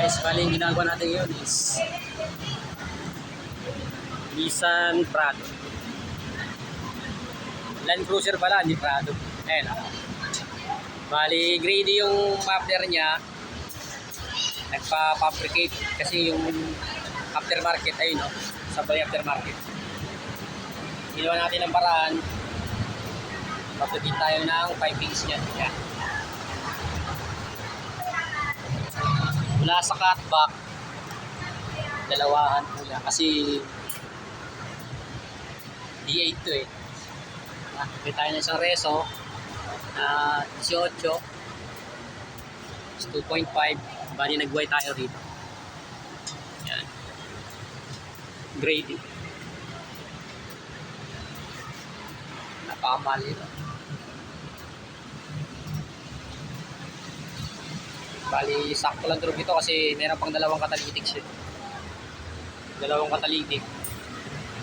Guys, bali yung ginagawa natin yun is Nissan Prado. Land Cruiser pala, hindi Prado. Ayan o. Bali, grade yung muffler niya. Nagpa-fabricate kasi yung aftermarket, ayun o. Sabay aftermarket. Ginawa natin ang paraan. Mapagin tayo ng pipings niya. Ayan. Mula sa cutback, dalawahan po yan. Kasi D8 to eh. Nakapit tayo ng isang reso na 18 is 2.5. Bali nag-white tayo rito. Yan. Grade. Napakamali ito. Bali sakto lang drop ito kasi meron pang dalawang catalytic siya. Dalawang catalytic.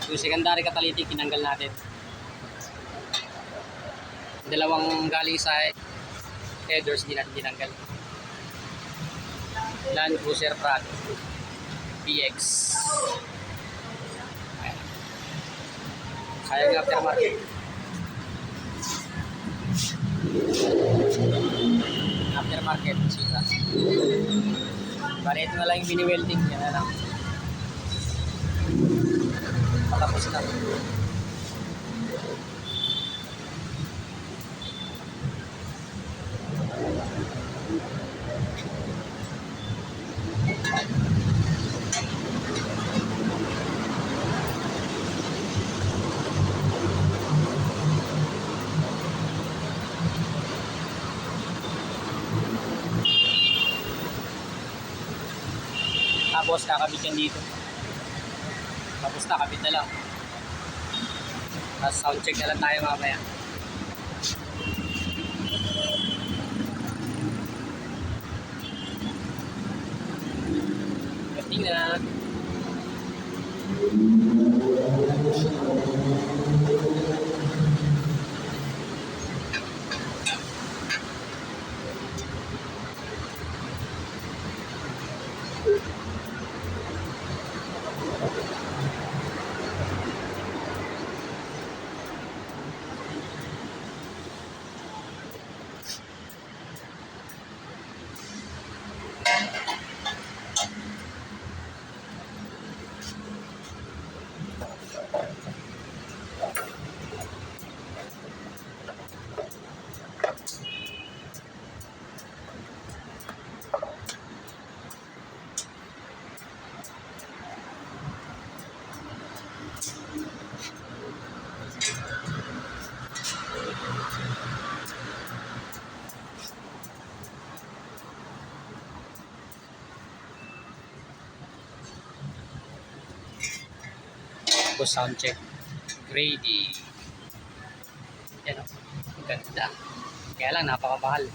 Yung secondary catalytic tinanggal natin. Dalawang galing sa headers hindi natin tinanggal. Land Cruiser Prado PX. Sayang aftermarket. Aftermarket sila. Bali ito na lang yung mini-welding yan na lang. Patapos na. Tapos kakabit yan dito. Tapos na, kabit na lang. Tapos sound check na lang tayo mamaya. Gating na. Tapos sound check. Grady. Yan o. Ganda. Kaya lang napakabahal.